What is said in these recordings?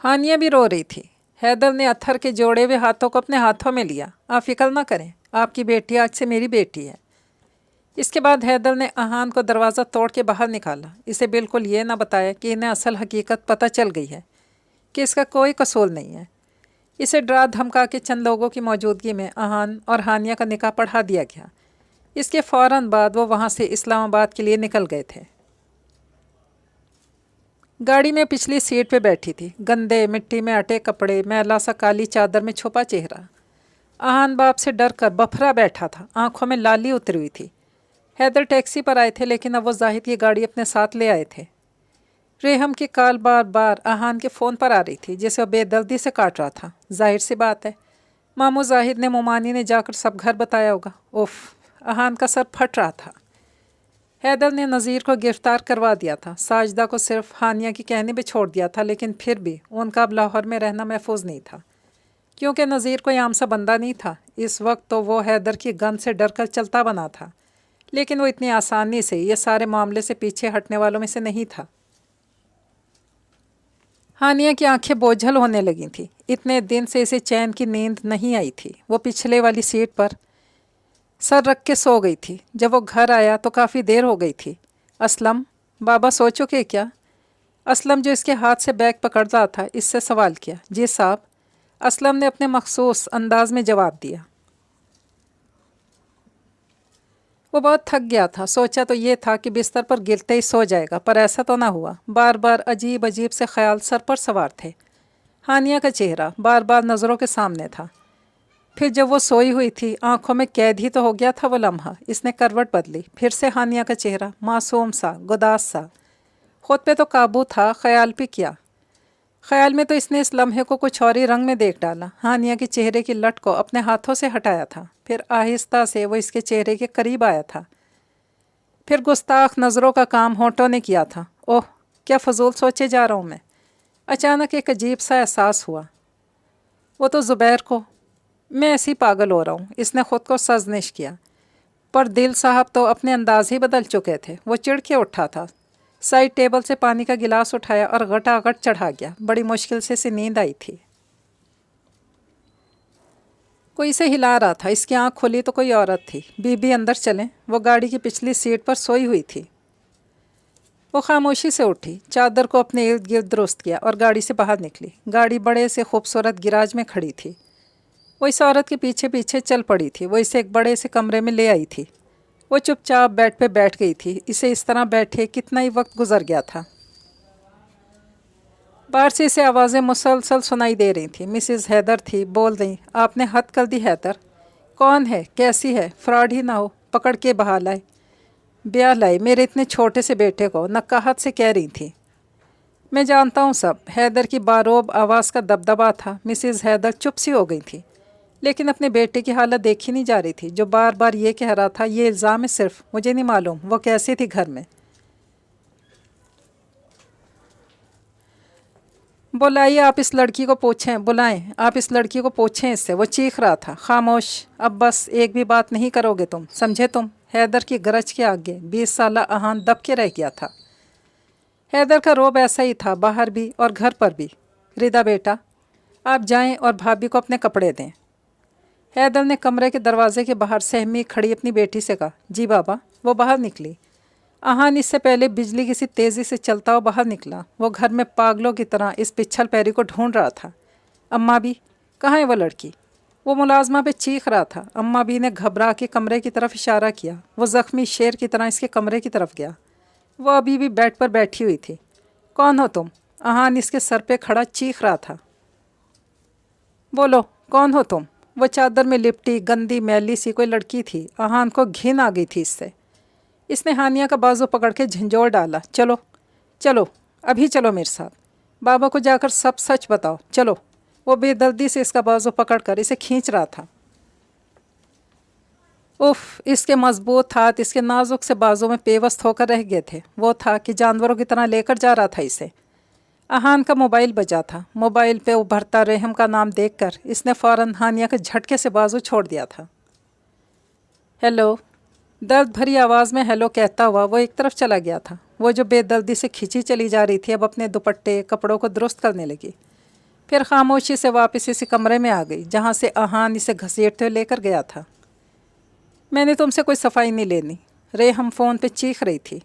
हानिया भी रो रही थी। हैदर ने अत्थर के जोड़े हुए हाथों को अपने हाथों में लिया। आप फिक्र ना करें, आपकी बेटी आज से मेरी बेटी है। इसके बाद हैदर ने अहान को दरवाज़ा तोड़ के बाहर निकाला। इसे बिल्कुल ये ना बताया कि इन्हें असल हकीकत पता चल गई है कि इसका कोई कसूर नहीं है। इसे डरा धमका के चंद लोगों की मौजूदगी में अहान और हानिया का निकाह पढ़ा दिया गया। इसके फ़ौरन बाद वो वहाँ से इस्लामाबाद के लिए निकल गए थे। गाड़ी में पिछली सीट पे बैठी थी, गंदे मिट्टी में अटे कपड़े, मैला सा काली चादर में छुपा चेहरा। अहान बाप से डर कर बफरा बैठा था, आंखों में लाली उतरी हुई थी। हैदर टैक्सी पर आए थे, लेकिन अब वो जाहिद की गाड़ी अपने साथ ले आए थे। रेहम की कॉल बार बार अहान के फ़ोन पर आ रही थी, जिसे वो बेदर्दी से काट रहा था। जाहिर सी बात है, मामू जाहिद ने मोमानी ने जाकर सब घर बताया होगा। उफ, अहान का सर फट रहा था। हैदर ने नज़ीर को गिरफ़्तार करवा दिया था। साजिदा को सिर्फ हानिया की कहने पे छोड़ दिया था, लेकिन फिर भी उनका अब लाहौर में रहना महफूज नहीं था, क्योंकि नज़ीर कोई आम सा बंदा नहीं था। इस वक्त तो वो हैदर की गन से डर कर चलता बना था, लेकिन वो इतनी आसानी से ये सारे मामले से पीछे हटने वालों में से नहीं था। हानिया की आंखें बोझल होने लगी थीं। इतने दिन से इसे चैन की नींद नहीं आई थी। वो पिछले वाली सीट पर सर रख के सो गई थी। जब वो घर आया तो काफ़ी देर हो गई थी। असलम, बाबा सो चुके क्या? असलम, जो इसके हाथ से बैग पकड़ रहा था, इससे सवाल किया। जी साहब, असलम ने अपने मखसूस अंदाज में जवाब दिया। वो बहुत थक गया था। सोचा तो ये था कि बिस्तर पर गिरते ही सो जाएगा, पर ऐसा तो ना हुआ। बार बार अजीब अजीब से ख्याल सर पर सवार थे। हानिया का चेहरा बार बार नज़रों के सामने था। फिर जब वो सोई हुई थी, आंखों में कैद ही तो हो गया था वो लम्हा। इसने करवट बदली। फिर से हानिया का चेहरा मासूम सा, गुदास सा। खुद पे तो काबू था, ख्याल पे क्या। ख्याल में तो इसने इस लम्हे को कुछ और ही रंग में देख डाला। हानिया के चेहरे की लट को अपने हाथों से हटाया था। फिर आहिस्ता से वो इसके चेहरे के करीब आया था। फिर गुस्ताख नज़रों का काम होंठों ने किया था। ओह, क्या फजूल सोचे जा रहा हूँ मैं। अचानक एक अजीब सा एहसास हुआ। वो तो ज़ुबैर को, मैं ऐसे ही पागल हो रहा हूँ। इसने ख़ुद को सजनिश किया, पर दिल साहब तो अपने अंदाज ही बदल चुके थे। वो चिढ़ के उठा था, साइड टेबल से पानी का गिलास उठाया और गटागट चढ़ा गया। बड़ी मुश्किल से इसे नींद आई थी। कोई इसे हिला रहा था। इसकी आँख खुली तो कोई औरत थी। बीबी अंदर चलें। वो गाड़ी की पिछली सीट पर सोई हुई थी। वो खामोशी से उठी, चादर को अपने इर्द गिर्द दुरुस्त किया और गाड़ी से बाहर निकली। गाड़ी बड़े से खूबसूरत गिराज में खड़ी थी। वो इस औरत के पीछे पीछे चल पड़ी थी। वो इसे एक बड़े से कमरे में ले आई थी। वो चुपचाप बेड पे बैठ गई थी। इसे इस तरह बैठे कितना ही वक्त गुजर गया था। बाहर से इसे आवाज़ें मुसलसल सुनाई दे रही थी। मिसेस हैदर थी, बोल रही, आपने हद कर दी हैदर। कौन है, कैसी है, फ्रॉड ही ना हो, पकड़ के बहा लाए, ब्याह लाए मेरे इतने छोटे से बेटे को, नक्काहत से कह रही थी। मैं जानता हूँ सब। हैदर की बारोब आवाज़ का दबदबा था। मिसेस हैदर चुप सी हो गई थी, लेकिन अपने बेटे की हालत देखी नहीं जा रही थी, जो बार बार ये कह रहा था, ये इल्ज़ाम है सिर्फ, मुझे नहीं मालूम वो कैसी थी घर में। बुलाइए, आप इस लड़की को पूछें, बुलाएं, आप इस लड़की को पूछें इससे। वो चीख रहा था। खामोश, अब बस एक भी बात नहीं करोगे तुम, समझे तुम? हैदर की गरज के आगे 20 साला अहान दब के रह गया था। हैदर का रोब ऐसा ही था, बाहर भी और घर पर भी। रिदा बेटा, आप जाएं और भाभी को अपने कपड़े दें। हैदर ने कमरे के दरवाजे के बाहर सहमी खड़ी अपनी बेटी से कहा। जी बाबा। वो बाहर निकली। अहान इससे पहले बिजली किसी तेज़ी से चलता हुआ बाहर निकला। वो घर में पागलों की तरह इस पिछल पैरी को ढूंढ रहा था। अम्मा भी, कहाँ है वो लड़की? वो मुलाजमा पे चीख रहा था। अम्मा भी ने घबरा के कमरे की तरफ इशारा किया। वो ज़ख्मी शेर की तरह इसके कमरे की तरफ गया। वो अभी भी बेड पर बैठी हुई थी। कौन हो तुम? अहान इसके सर पे खड़ा चीख रहा था। बोलो, कौन हो तुम? वो चादर में लिपटी गंदी मैली सी कोई लड़की थी। अहान को घिन आ गई थी इससे। इसने हानिया का बाजू पकड़ के झंझोड़ डाला। चलो चलो, अभी चलो मेरे साथ, बाबा को जाकर सब सच बताओ, चलो। वो बेदर्दी से इसका बाजू पकड़कर इसे खींच रहा था। उफ, इसके मजबूत हाथ इसके नाजुक से बाजू में पेवस्त होकर रह गए थे। वो था कि जानवरों की तरह लेकर जा रहा था इसे। अहान का मोबाइल बजा था। मोबाइल पे उभरता रेहम का नाम देखकर इसने फ़ौरन हानिया के झटके से बाजू छोड़ दिया था। हेलो, दर्द भरी आवाज़ में हेलो कहता हुआ वो एक तरफ चला गया था। वो जो बेदर्दी से खिंची चली जा रही थी, अब अपने दुपट्टे कपड़ों को दुरुस्त करने लगी। پھر خاموشی سے واپس اسی کمرے میں آ گئی جہاں سے احان اسے گھسیٹتے ہوئے لے کر گیا تھا۔ میں نے تم سے کوئی صفائی نہیں لینی، ریحم فون پہ چیخ رہی تھی۔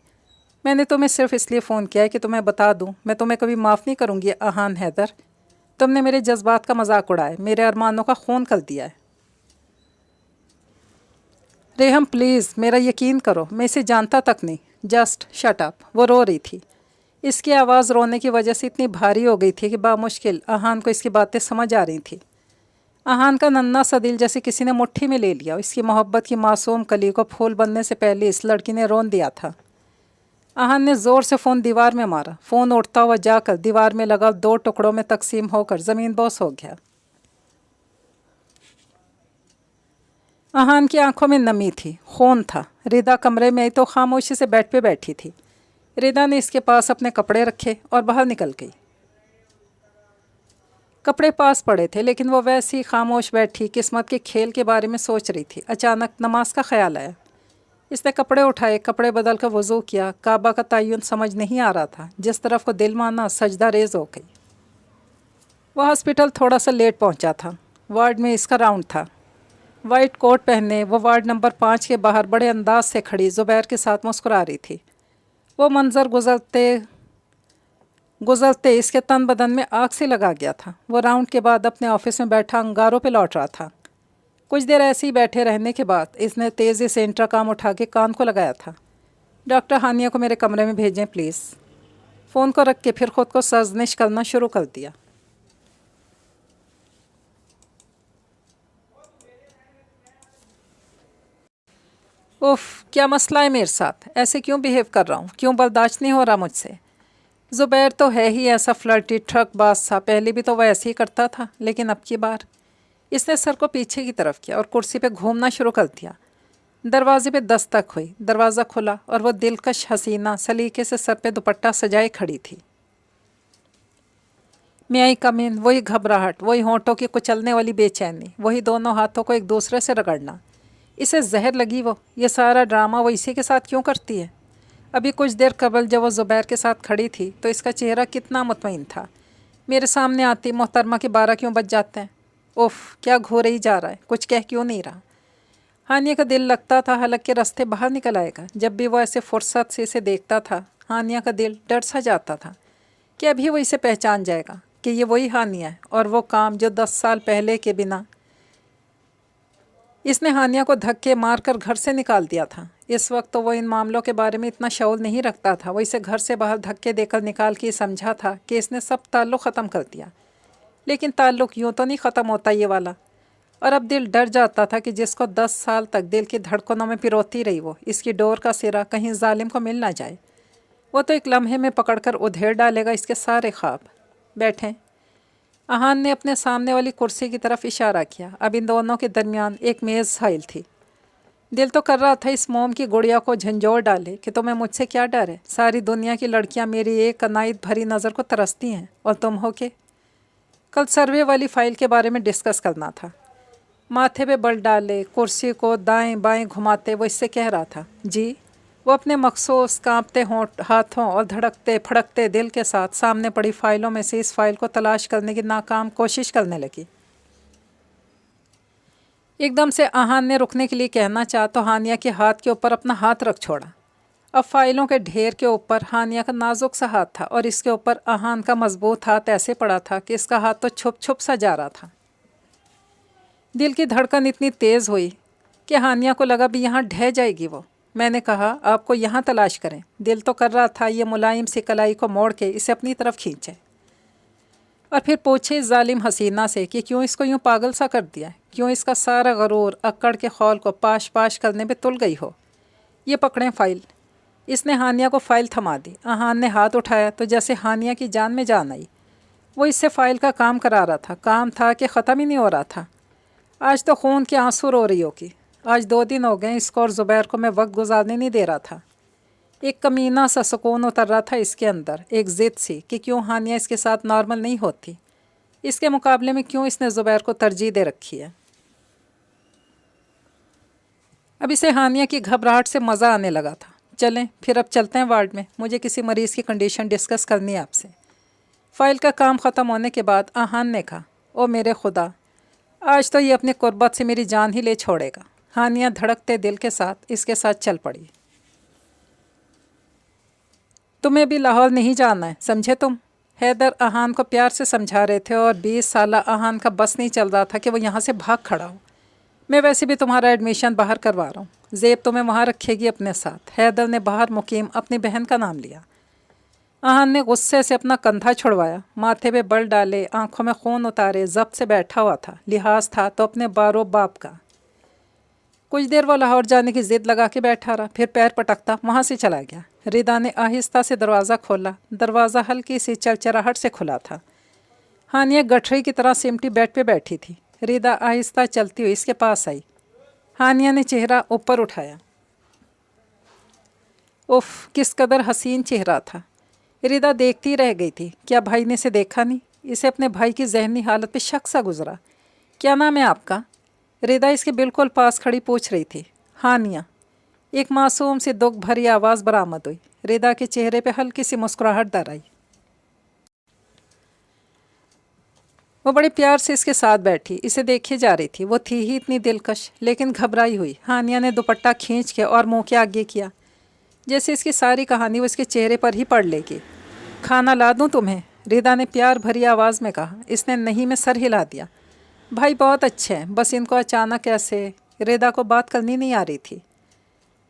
میں نے تمہیں صرف اس لیے فون کیا ہے کہ تمہیں بتا دوں میں تمہیں کبھی معاف نہیں کروں گی احان حیدر۔ تم نے میرے جذبات کا مذاق اڑایا، میرے ارمانوں کا خون کر دیا ہے۔ ریحم پلیز میرا یقین کرو، میں اسے جانتا تک نہیں۔ Just shut up. وہ رو رہی تھی۔ اس کی آواز رونے کی وجہ سے اتنی بھاری ہو گئی تھی کہ بامشکل احان کو اس کی باتیں سمجھ آ رہی تھیں۔ احان کا ننھا سا دل جیسے کسی نے مٹھی میں لے لیا، اس کی محبت کی معصوم کلی کو پھول بننے سے پہلے اس لڑکی نے رون دیا تھا۔ احان نے زور سے فون دیوار میں مارا، فون اٹھتا ہوا جا کر دیوار میں لگا 2 ٹکڑوں میں تقسیم ہو کر زمین بوس ہو گیا۔ احان کی آنکھوں میں نمی تھی، خون تھا۔ ردا کمرے میں آئی تو خاموشی سے بیڈ پہ بیٹھی تھی۔ ردا نے اس کے پاس اپنے کپڑے رکھے اور باہر نکل گئی۔ کپڑے پاس پڑے تھے لیکن وہ ویسی ہی خاموش بیٹھی قسمت کے کھیل کے بارے میں سوچ رہی تھی۔ اچانک نماز کا خیال آیا۔ اس نے کپڑے اٹھائے، کپڑے بدل کر وضو کیا۔ کعبہ کا تعین سمجھ نہیں آ رہا تھا، جس طرف کو دل مانا سجدہ ریز ہو گئی۔ وہ ہاسپٹل تھوڑا سا لیٹ پہنچا تھا۔ وارڈ میں اس کا راؤنڈ تھا۔ وائٹ کوٹ پہنے وہ وارڈ نمبر 5 کے باہر بڑے انداز سے کھڑی زبیر کے ساتھ مسکرا رہی تھی۔ وہ منظر گزرتے اس کے تن بدن میں آگ سے لگا گیا تھا۔ وہ راؤنڈ کے بعد اپنے آفس میں بیٹھا انگاروں پہ لوٹ رہا تھا۔ کچھ دیر ایسے ہی بیٹھے رہنے کے بعد اس نے تیزی سے انٹرکام اٹھا کے کان کو لگایا تھا۔ ڈاکٹر ہانیہ کو میرے کمرے میں بھیجیں پلیز۔ فون کو رکھ کے پھر خود کو سرزنش کرنا شروع کر دیا۔ اوف، کیا مسئلہ ہے میرے ساتھ؟ ایسے کیوں بیہیو کر رہا ہوں؟ کیوں برداشت نہیں ہو رہا مجھ سے؟ زبیر تو ہے ہی ایسا فلرٹی ٹرک باز سا، پہلے بھی تو وہ ایسے ہی کرتا تھا، لیکن اب کی بار۔ اس نے سر کو پیچھے کی طرف کیا اور کرسی پہ گھومنا شروع کر دیا۔ دروازے پہ دستک ہوئی، دروازہ کھلا اور وہ دلکش حسینہ سلیقے سے سر پہ دوپٹہ سجائے کھڑی تھی۔ میں آئی کم ان، وہی گھبراہٹ، وہی ہونٹوں کی کچلنے والی بے چینی، وہی دونوں ہاتھوں کو ایک دوسرے سے رگڑنا۔ اسے زہر لگی وہ، یہ سارا ڈرامہ وہ اسی کے ساتھ کیوں کرتی ہے؟ ابھی کچھ دیر قبل جب وہ زبیر کے ساتھ کھڑی تھی تو اس کا چہرہ کتنا مطمئن تھا۔ میرے سامنے آتی محترمہ کے 12 کیوں بج جاتے ہیں؟ اوف، کیا گھورے ہی جا رہا ہے، کچھ کہہ کیوں نہیں رہا؟ ہانیہ کا دل لگتا تھا حلق کے راستے باہر نکل آئے گا۔ جب بھی وہ ایسے فرصت سے اسے دیکھتا تھا ہانیہ کا دل ڈر سا جاتا تھا کہ ابھی وہ اسے پہچان جائے گا کہ یہ وہی ہانیہ ہے، اور وہ کام جو 10 سال پہلے کے بنا اس نے ہانیہ کو دھکے مار کر گھر سے نکال دیا تھا۔ اس وقت تو وہ ان معاملوں کے بارے میں اتنا شعور نہیں رکھتا تھا۔ وہ اسے گھر سے باہر دھکے دے کر نکال کے سمجھا تھا کہ اس نے سب تعلق ختم کر دیا، لیکن تعلق یوں تو نہیں ختم ہوتا یہ والا۔ اور اب دل ڈر جاتا تھا کہ جس کو 10 سال تک دل کی دھڑکنوں میں پروتی رہی وہ، اس کی ڈور کا سرا کہیں ظالم کو مل نہ جائے۔ وہ تو ایک لمحے میں پکڑ کر ادھیڑ ڈالے گا اس کے سارے خواب۔ بیٹھیں۔ احان نے اپنے سامنے والی کرسی کی طرف اشارہ کیا۔ اب ان دونوں کے درمیان ایک میز حائل تھی۔ دل تو کر رہا تھا اس موم کی گڑیا کو جھنجھوڑ ڈالے کہ تمہیں مجھ سے کیا ڈر ہے؟ ساری دنیا کی لڑکیاں میری ایک عنایت بھری نظر کو ترستی ہیں، اور تم ہو کے کل سروے والی فائل کے بارے میں ڈسکس کرنا تھا۔ ماتھے پہ بل ڈالے کرسی کو دائیں بائیں گھماتے وہ اس سے کہہ رہا تھا جی۔ وہ اپنے مخصوص کانپتے ہاتھوں اور دھڑکتے پھڑکتے دل کے ساتھ سامنے پڑی فائلوں میں سے اس فائل کو تلاش کرنے کی ناکام کوشش کرنے لگی۔ ایک دم سے احان نے رکنے کے لیے کہنا چاہا تو ہانیہ کے ہاتھ کے اوپر اپنا ہاتھ رکھ چھوڑا۔ اب فائلوں کے ڈھیر کے اوپر ہانیہ کا نازک سا ہاتھ تھا اور اس کے اوپر احان کا مضبوط ہاتھ ایسے پڑا تھا کہ اس کا ہاتھ تو چھپ چھپ سا جا رہا تھا۔ دل کی دھڑکن اتنی تیز ہوئی کہ ہانیہ کو لگا بھی یہاں ڈھہ جائے گی وہ۔ میں نے کہا آپ کو یہاں تلاش کریں۔ دل تو کر رہا تھا یہ ملائم سی کلائی کو موڑ کے اسے اپنی طرف کھینچے اور پھر پوچھے اس ظالم حسینہ سے کہ کیوں اس کو یوں پاگل سا کر دیا ہے، کیوں اس کا سارا غرور اکڑ کے خول کو پاش پاش کرنے پہ تل گئی ہو۔ یہ پکڑیں فائل۔ اس نے ہانیہ کو فائل تھما دی۔ احان نے ہاتھ اٹھایا تو جیسے ہانیہ کی جان میں جان آئی۔ وہ اس سے فائل کا کام کرا رہا تھا، کام تھا کہ ختم ہی نہیں ہو رہا تھا۔ آج تو خون کے آنسو رو رہی ہوگی۔ آج 2 دن ہو گئے اس کو اور زبیر کو میں وقت گزارنے نہیں دے رہا تھا۔ ایک کمینہ سا سکون اتر رہا تھا اس کے اندر، ایک ضد سی کہ کیوں ہانیہ اس کے ساتھ نارمل نہیں ہوتی، اس کے مقابلے میں کیوں اس نے زبیر کو ترجیح دے رکھی ہے۔ اب اسے ہانیہ کی گھبراہٹ سے مزہ آنے لگا تھا۔ چلیں پھر اب چلتے ہیں وارڈ میں، مجھے کسی مریض کی کنڈیشن ڈسکس کرنی ہے آپ سے۔ फ़ाइल का काम ख़त्म होने के बाद आहान ने कहा, ओ मेरे खुदा, आज तो ये अपनी कुर्बत से मेरी जान ही ले छोड़ेगा। हानिया धड़कते दिल के साथ इसके साथ चल पड़ी। तुम्हें भी लाहौर नहीं जाना है, समझे तुम? हैदर आहान को प्यार से समझा रहे थे और 20 साला आहान का बस नहीं चल रहा था कि वो यहाँ से भाग खड़ा हो। मैं वैसे भी तुम्हारा एडमिशन बाहर करवा रहा हूँ, ज़ेब तुम्हें वहाँ रखेगी अपने साथ। हैदर ने बाहर मुकीम अपनी बहन का नाम लिया। आहान ने गुस्से से अपना कंधा छुड़वाया, माथे पे बल डाले, आंखों में खून उतारे, ज़ब्त से बैठा हुआ था। लिहाज था तो अपने बारो बाप का। कुछ देर वो लाहौर जाने की ज़िद लगा के बैठा रहा, फिर पैर पटकता वहाँ से चला गया। रिदा ने आहिस्ता से दरवाज़ा खोला। दरवाज़ा हल्की सी चरचराहट से खुला था। हानिया गठरी की तरह सिमटी बेड पे बैठी थी। रिदा आहिस्ता चलती हुई इसके पास आई। हानिया ने चेहरा ऊपर उठाया। उफ, किस कदर हसीन चेहरा था। रिदा देखती रह गई थी। क्या भाई ने इसे देखा नहीं? इसे अपने भाई की जहनी हालत पे शक सा गुजरा। क्या नाम है आपका? रिदा इसके बिल्कुल पास खड़ी पूछ रही थी। हानिया। एक मासूम सी दुख भरी आवाज़ बरामद हुई। रिदा के चेहरे पे हल्की सी मुस्कुराहट दर आई। वो बड़े प्यार से इसके साथ बैठी इसे देखे जा रही थी। वो थी ही इतनी दिलकश, लेकिन घबराई हुई। हानिया ने दुपट्टा खींच के और मुंह के आगे किया, जैसे इसकी सारी कहानी वो इसके चेहरे पर ही पढ़ लेगी। खाना ला दूँ तुम्हें? रिदा ने प्यार भरी आवाज़ में कहा। इसने नहीं में सर हिला दिया। भाई बहुत अच्छे हैं, बस इनको अचानक ऐसे। रिदा को बात करनी नहीं आ रही थी।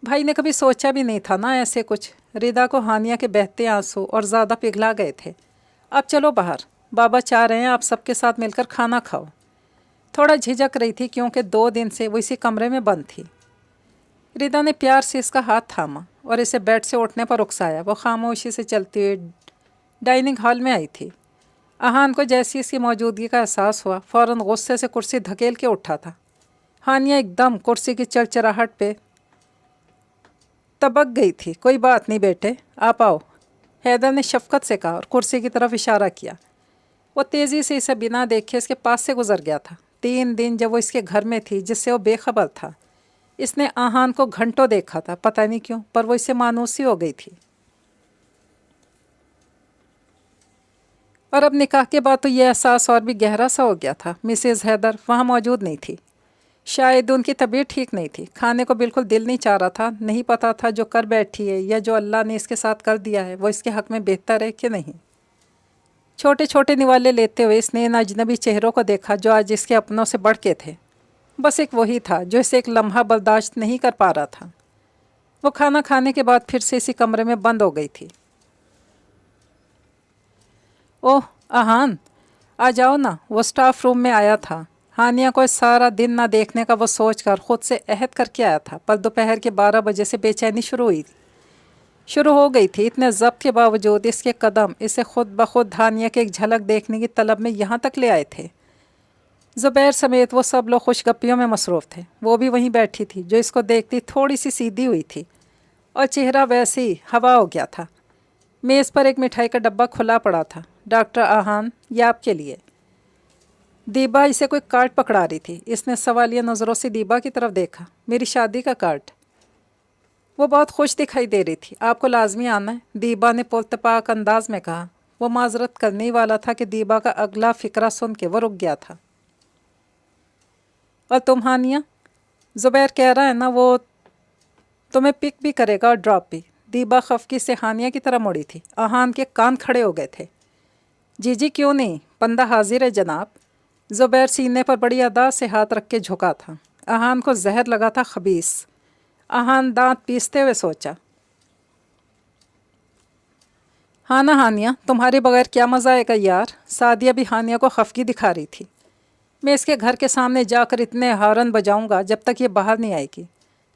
भाई ने कभी सोचा भी नहीं था ना ऐसे कुछ। रिदा को हानिया के बहते आंसू और ज़्यादा पिघला गए थे। अब चलो बाहर, बाबा चाह रहे हैं आप सबके साथ मिलकर खाना खाओ। थोड़ा झिझक रही थी क्योंकि 2 दिन से वो इसी कमरे में बंद थी। रिदा ने प्यार से इसका हाथ थामा और इसे बेड से उठने पर उकसाया। वो खामोशी से चलती हुई डाइनिंग हॉल में आई थी। आहान को जैसी इसकी मौजूदगी का एहसास हुआ, फ़ौरन गुस्से से कुर्सी धकेल के उठा था। हानिया एकदम कुर्सी की चरचराहट पे तबक गई थी। कोई बात नहीं बेटे, आप आओ, हैदर ने शफकत से कहा और कुर्सी की तरफ इशारा किया। वो तेज़ी से इसे बिना देखे इसके पास से गुजर गया था। 3 दिन जब वो इसके घर में थी, जिससे वो बेखबर था। इसने आहान को घंटों देखा था, पता नहीं क्यों, पर वो इससे मानूसी हो गई थी। और अब निकाह के बाद तो ये एहसास और भी गहरा सा हो गया था। मिसेज़ हैदर वहाँ मौजूद नहीं थी। शायद उनकी तबीयत ठीक नहीं थी। खाने को बिल्कुल दिल नहीं चाह रहा था। नहीं पता था जो कर बैठी है या जो अल्लाह ने इसके साथ कर दिया है वो इसके हक़ में बेहतर है कि नहीं। छोटे छोटे निवाले लेते हुए इसने इन अजनबी चेहरों को देखा जो आज इसके अपनों से बढ़ के थे। बस एक वही था जो इसे एक लम्हा बर्दाश्त नहीं कर पा रहा था। वो खाना खाने के बाद फिर से इसी कमरे में बंद हो गई थी। ओह आहान, आ जाओ ना, वो स्टाफ रूम में आया था। हानिया को सारा दिन ना देखने का वो सोचकर ख़ुद से अहद करके आया था, पर दोपहर के 12 बजे से बेचैनी शुरू हो गई थी। इतने ज़ब्त के बावजूद इसके कदम इसे खुद ब खुद हानिया की एक झलक देखने की तलब में यहाँ तक ले आए थे। ज़ुबैर समेत वो सब लोग खुशगप्पियों में मसरूफ़ थे। वो भी वहीं बैठी थी, जो इसको देखती थोड़ी सी सीधी हुई थी और चेहरा वैसे ही हवा हो गया था। मेज़ पर एक मिठाई का डब्बा खुला पड़ा था। डॉक्टर आहान, ये आपके लिए। दीबा इसे कोई कार्ड पकड़ा रही थी। इसने सवालिया नज़रों से दीबा की तरफ देखा। मेरी शादी का कार्ड। वो बहुत खुश दिखाई दे रही थी। आपको लाजमी आना है, दीबा ने पुरतपाक अंदाज में कहा। वो माजरत करने ही वाला था कि दीबा का अगला फ़िक्रा सुन के वो रुक गया था। और तुम हानिया? ज़ुबैर कह रहा है ना वो तुम्हें पिक भी करेगा और ड्रॉप भी। दीबा खफकी से हानिया की तरह मुड़ी थी। आहान के कान खड़े हो गए थे। जी क्यों नहीं, बंदा हाजिर है जनाब। ज़ुबैर सीने पर बड़ी अदा से हाथ रख के झुका था। आहान को जहर लगा था खबीस। आहान दांत पीसते हुए सोचा, हाँ ना हानिया, तुम्हारे बगैर क्या मज़ा आएगा यार। सादिया भी हानिया को खफगी दिखा रही थी। मैं इसके घर के सामने जाकर इतने हॉर्न बजाऊंगा जब तक ये बाहर नहीं आएगी।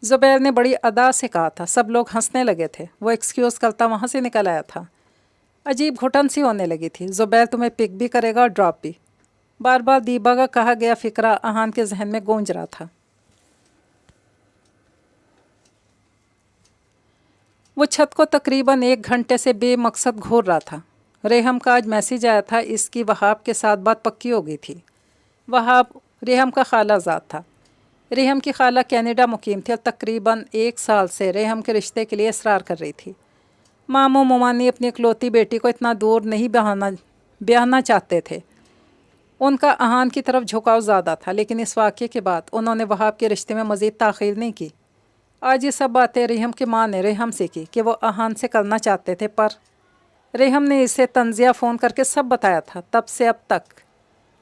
ज़ुबैर ने बड़ी अदा से कहा था। सब लोग हंसने लगे थे। वो एक्सक्यूज़ करता वहाँ से निकल आया था। अजीब घुटन सी होने लगी थी। ज़ुबैर तुम्हें पिक भी करेगा और ड्रॉप भी। बार बार दीबा का कहा गया फ़िक्रा आहान के जहन में गूंज रहा था। वो छत को तकरीबन 1 घंटे से बेमकसद घूर रहा था। रेहम का आज मैसेज आया था। इसकी वहाब के साथ बात पक्की हो गई थी। वहाब रेहम का खालाजाद था। रेहम की खाला कनाडा मुकीम थी और तकरीबन 1 साल से रेहम के रिश्ते के लिए इसरार कर रही थी। मामू मुमानी अपनी इकलौती बेटी को इतना दूर नहीं ब्याहना चाहते थे। उनका अहान की तरफ झुकाव ज़्यादा था, लेकिन इस वाक़े के बाद उन्होंने वहाब के रिश्ते में मज़ीद ताख़ीर नहीं की। आज ये सब बातें रेहम की माँ ने रेहम से की कि वो अहान से करना चाहते थे, पर रेहम ने इसे तंज़िया फ़ोन करके सब बताया था। तब से अब तक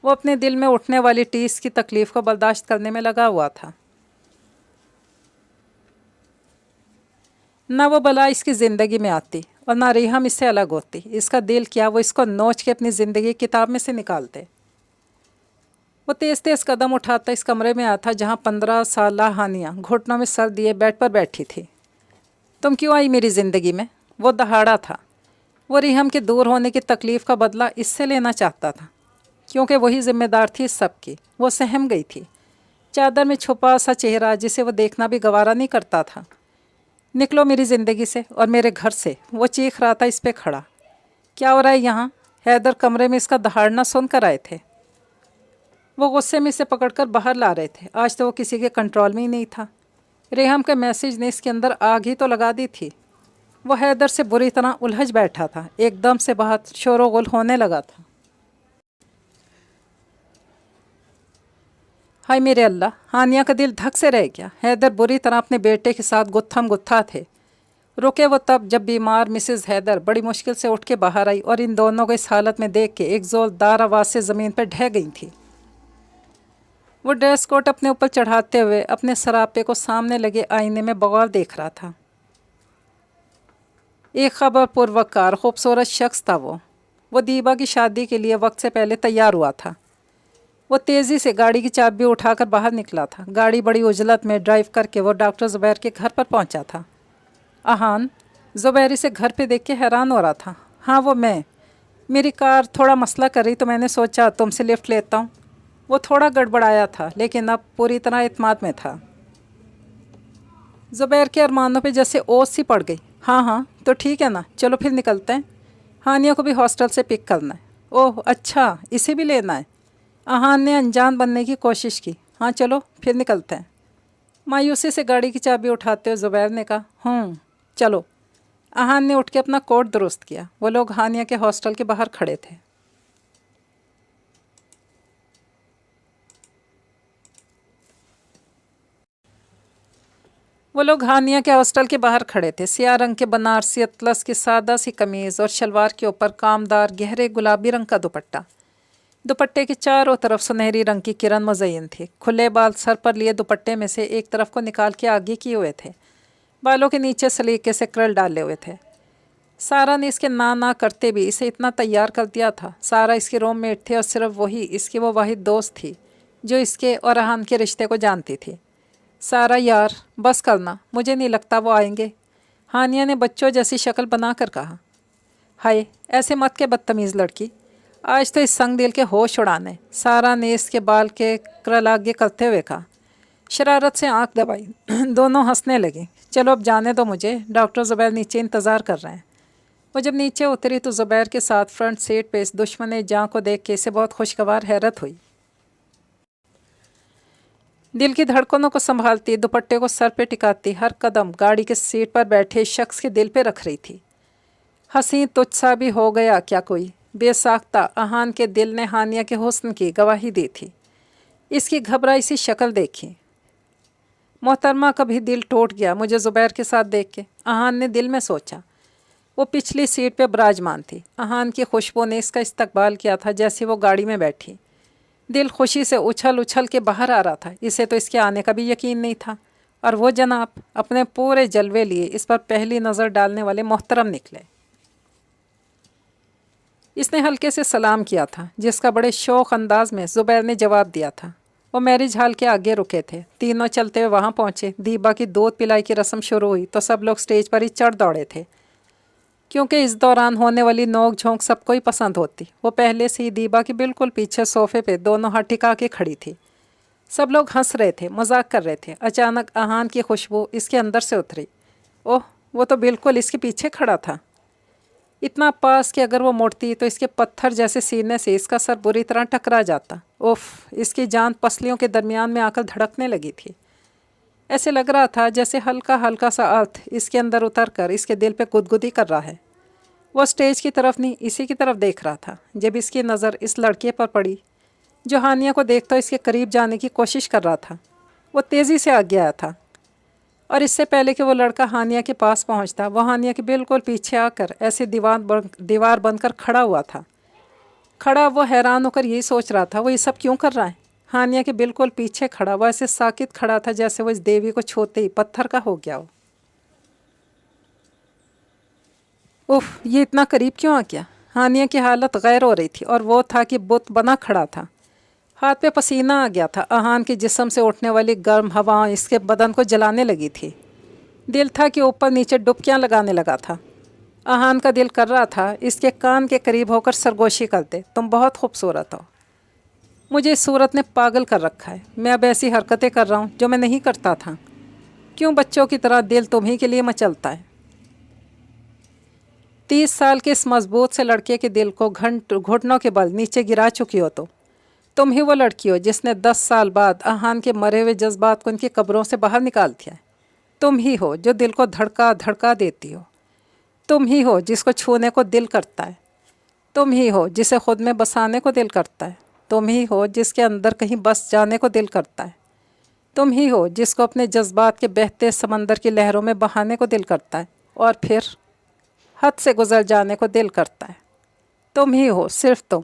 वो अपने दिल में उठने वाली टीस की तकलीफ़ को बर्दाश्त करने में लगा हुआ था। ना वो बला इसकी ज़िंदगी में आती और ना रेहम इससे अलग होती। इसका दिल क्या, वो इसको नोच के अपनी ज़िंदगी किताब में से निकालते। वो तेज़ तेज़ कदम उठाता इस कमरे में आया था जहाँ 15 साला हानिया घुटनों में सर दिए बेड पर बैठी थी। तुम क्यों आई मेरी ज़िंदगी में? वो दहाड़ा था। वो रेहम के दूर होने की तकलीफ़ का बदला इससे लेना चाहता था, क्योंकि वही ज़िम्मेदार थी इस सब की। वो सहम गई थी। चादर में छुपा सा चेहरा जिसे वो देखना भी गवारा नहीं करता था। निकलो मेरी ज़िंदगी से और मेरे घर से, वो चीख रहा था इस पे खड़ा। क्या हो रहा है यहाँ? हैदर कमरे में इसका दहाड़ना सुन कर आए थे। वो गुस्से में इसे पकड़कर बाहर ला रहे थे। आज तो वो किसी के कंट्रोल में ही नहीं था। रेहम के मैसेज ने इसके अंदर आग ही तो लगा दी थी। वो हैदर से बुरी तरह उलझ बैठा था। एकदम से बाहर शोर गुल होने लगा था। हाय मेरे अल्लाह, हानिया का दिल धक से रह गया। हैदर बुरी तरह अपने बेटे के साथ गुत्थम गुत्था थे। रुके वो तब जब बीमार मिसेस हैदर बड़ी मुश्किल से उठ के बाहर आई और इन दोनों को इस हालत में देख के एक ज़ोरदार आवाज़ से ज़मीन पर ढह गई थी। वो ड्रेस कोट अपने ऊपर चढ़ाते हुए अपने सरापे को सामने लगे आईने में बगौर देख रहा था। एक खबर पुरवकार खूबसूरत शख्स था वो दीबा की शादी के लिए वक्त से पहले तैयार हुआ था। वो तेज़ी से गाड़ी की चाबी उठाकर बाहर निकला था। गाड़ी बड़ी उजलत में ड्राइव करके वो डॉक्टर ज़ुबैर के घर पर पहुंचा था। अहान ज़ुबैर इसे घर पे देख के हैरान हो रहा था। हाँ वो मैं, मेरी कार थोड़ा मसला कर रही तो मैंने सोचा तुमसे लिफ्ट लेता हूँ। वो थोड़ा गड़बड़ाया था लेकिन अब पूरी तरह इत्मीनान में था। ज़ुबैर के अरमानों पे जैसे ओस सी पड़ गई। हाँ हाँ तो ठीक है ना, चलो फिर निकलते हैं। हानिया को भी हॉस्टल से पिक करना है। ओह अच्छा, इसे भी लेना है। अहान ने अनजान बनने की कोशिश की। हाँ चलो फिर निकलते हैं। मायूसी से गाड़ी की चाबी उठाते हुए ज़ुबैर ने कहा चलो। अहान ने उठ के अपना कोट दुरुस्त किया। वो लोग हानिया के हॉस्टल के बाहर खड़े थे। सियाह रंग के बनारसी अतलस की सादा सी कमीज़ और शलवार के ऊपर कामदार गहरे गुलाबी रंग का दुपट्टा। दुपट्टे के चारों तरफ सुनहरी रंग की किरण मुज़य्यन थी। खुले बाल सर पर लिए दुपट्टे में से एक तरफ को निकाल के आगे किए हुए थे। बालों के नीचे सलीके से कर्ल डाले हुए थे। सारा ने इसके ना करते भी इसे इतना तैयार कर दिया था। सारा इसके रूममेट थे और सिर्फ वही इसकी वो वाहिद दोस्त थी जो इसके और अहान के रिश्ते को जानती थी। सारा यार बस करना, मुझे नहीं लगता वो आएंगे, हानिया ने बच्चों जैसी शक्ल बना कर कहा। हाय ऐसे मत के बदतमीज़ लड़की, आज तो इस संग दिल के होश उड़ाने। सारा ने इसके बाल के क्रल आगे करते हुए कहा। शरारत से आंख दबाई। दोनों हंसने लगे। चलो अब जाने दो मुझे, डॉक्टर ज़ुबैर नीचे इंतज़ार कर रहे हैं। वो जब नीचे उतरी तो ज़ुबैर के साथ फ्रंट सीट पे इस दुश्मन जाँ को देख के इसे बहुत खुशगवार हैरत हुई। दिल की धड़कनों को संभालती, दुपट्टे को सर पे टिकाती, हर कदम गाड़ी के सीट पर बैठे शख्स के दिल पे रख रही थी। हंसी तुझसा भी हो गया क्या कोई, बेसाख्ता अहान के दिल ने हानिया के हुस्न की गवाही दी थी। इसकी घबराई सी शक्ल देखी। मोहतरमा का भी दिल टूट गया मुझे ज़ुबैर के साथ देख के, अहान ने दिल में सोचा। वो पिछली सीट पे विराजमान थी। अहान की खुशबू ने इसका इस्तकबाल किया था जैसे वो गाड़ी में बैठी। दिल खुशी से उछल उछल के बाहर आ रहा था। इसे तो इसके आने का भी यकीन नहीं था। और वो जनाब अपने पूरे जलवे लिए इस पर पहली नज़र डालने वाले मोहतरम निकले। इसने हल्के से सलाम किया था जिसका बड़े शौक़ अंदाज में ज़ुबैर ने जवाब दिया था। वो मैरिज हॉल के आगे रुके थे। तीनों चलते हुए वहाँ पहुँचे। दीबा की दूध पिलाई की रस्म शुरू हुई तो सब लोग स्टेज पर ही चढ़ दौड़े थे, क्योंकि इस दौरान होने वाली नोक झोंक सबको ही पसंद होती। वो पहले से ही दीबा के बिल्कुल पीछे सोफे पे दोनों हाथ टिका के खड़ी थी। सब लोग हंस रहे थे, मजाक कर रहे थे। अचानक अहान की खुशबू इसके अंदर से उतरी। ओह, वो तो बिल्कुल इसके पीछे खड़ा था, इतना पास कि अगर वो मुड़ती तो इसके पत्थर जैसे सीने से इसका सर बुरी तरह टकरा जाता। उफ, इसकी जान पसलियों के दरमियान में आकर धड़कने लगी थी। ऐसे लग रहा था जैसे हल्का हल्का सा अर्थ इसके अंदर उतर कर इसके दिल पे गुदगुदी कर रहा है। وہ اسٹیج کی طرف نہیں اسی کی طرف دیکھ رہا تھا جب اس کی نظر اس لڑکے پر پڑی جو ہانیہ کو دیکھتا اس کے قریب جانے کی کوشش کر رہا تھا۔ وہ تیزی سے آگے آیا تھا اور اس سے پہلے کہ وہ لڑکا ہانیہ کے پاس پہنچتا وہ ہانیہ کے بالکل پیچھے آ کر ایسے دیوار بن کر کھڑا ہوا تھا۔ کھڑا وہ حیران ہو کر یہی سوچ رہا تھا وہ یہ سب کیوں کر رہا ہے۔ ہانیہ کے بالکل پیچھے کھڑا وہ ایسے ساکت کھڑا تھا جیسے وہ اس دیوی کو چھوتے ہی پتھر کا ہو گیا ہو۔ اف، یہ اتنا قریب کیوں آ گیا؟ ہانیہ کی حالت غیر ہو رہی تھی اور وہ تھا کہ بت بنا کھڑا تھا۔ ہاتھ پہ پسینہ آ گیا تھا۔ اہان کے جسم سے اٹھنے والی گرم ہوا اس کے بدن کو جلانے لگی تھی۔ دل تھا کہ اوپر نیچے ڈبکیاں لگانے لگا تھا۔ اہان کا دل کر رہا تھا اس کے کان کے قریب ہو کر سرگوشی کر دے، تم بہت خوبصورت ہو، مجھے اس صورت نے پاگل کر رکھا ہے، میں اب ایسی حرکتیں کر رہا ہوں جو میں نہیں کرتا تھا، کیوں بچوں کی طرح دل تمہیں کے لیے مچلتا ہے۔ 30 سال کے اس مضبوط سے لڑکے کے دل کو گھٹنوں کے بل نیچے گرا چکی ہو تو تم ہی وہ لڑکی ہو جس نے 10 سال بعد اہان کے مرے ہوئے جذبات کو ان کی قبروں سے باہر نکال دیا ہے۔ تم ہی ہو جو دل کو دھڑکا دھڑکا دیتی ہو، تم ہی ہو جس کو چھونے کو دل کرتا ہے، تم ہی ہو جسے خود میں بسانے کو دل کرتا ہے، تم ہی ہو جس کے اندر کہیں بس جانے کو دل کرتا ہے، تم ہی ہو جس کو اپنے جذبات کے بہتے سمندر کی لہروں میں بہانے کو دل کرتا ہے اور پھر حد سے گزر جانے کو دل کرتا ہے۔ تم ہی ہو، صرف تم۔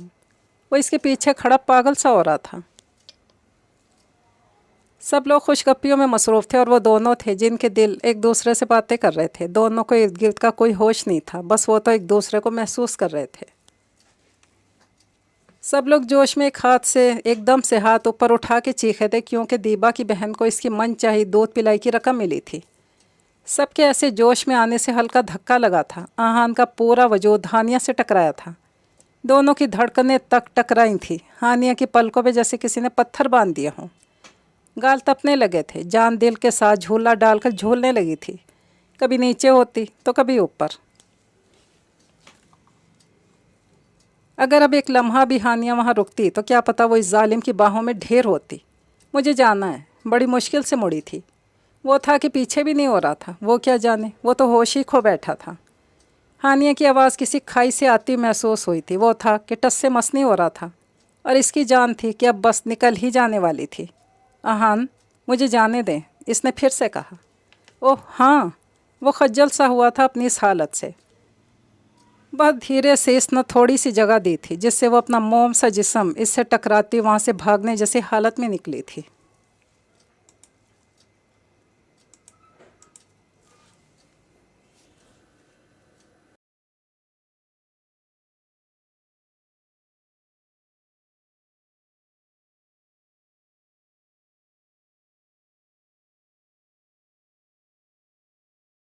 وہ اس کے پیچھے کھڑا پاگل سا ہو رہا تھا۔ سب لوگ خوش گپیوں میں مصروف تھے اور وہ دونوں تھے جن کے دل ایک دوسرے سے باتیں کر رہے تھے۔ دونوں کو ارد گرد کا کوئی ہوش نہیں تھا، بس وہ تو ایک دوسرے کو محسوس کر رہے تھے۔ سب لوگ جوش میں ایک دم سے ہاتھ اوپر اٹھا کے چیخے تھے کیونکہ دیبا کی بہن کو اس کی من چاہی دودھ پلائی کی رقم ملی تھی۔ سب کے ایسے جوش میں آنے سے ہلکا دھکا لگا تھا۔ اہان کا پورا وجود ہانیہ سے ٹکرایا تھا۔ دونوں کی دھڑکنیں تک ٹکرائی تھیں۔ ہانیہ کی پلکوں پہ جیسے کسی نے پتھر باندھ دیے ہوں۔ گال تپنے لگے تھے، جان دل کے ساتھ جھولا ڈال کر جھولنے لگی تھی، کبھی نیچے ہوتی تو کبھی اوپر۔ اگر اب ایک لمحہ بھی ہانیہ وہاں رکتی تو کیا پتہ وہ اس ظالم کی باہوں میں ڈھیر ہوتی۔ مجھے جانا ہے، بڑی مشکل سے مڑی تھی۔ وہ تھا کہ پیچھے بھی نہیں ہو رہا تھا، وہ کیا جانے، وہ تو ہوش ہی کھو بیٹھا تھا۔ ہانیہ کی آواز کسی کھائی سے آتی محسوس ہوئی تھی۔ وہ تھا کہ ٹس سے مس نہیں ہو رہا تھا اور اس کی جان تھی کہ اب بس نکل ہی جانے والی تھی۔ اہان، مجھے جانے دیں، اس نے پھر سے کہا۔ اوہ ہاں، وہ خجل سا ہوا تھا اپنی اس حالت سے۔ بہت دھیرے سے اس نے تھوڑی سی جگہ دی تھی جس سے وہ اپنا موم سا جسم اس سے ٹکراتی وہاں سے بھاگنے جیسی حالت میں نکلی تھی۔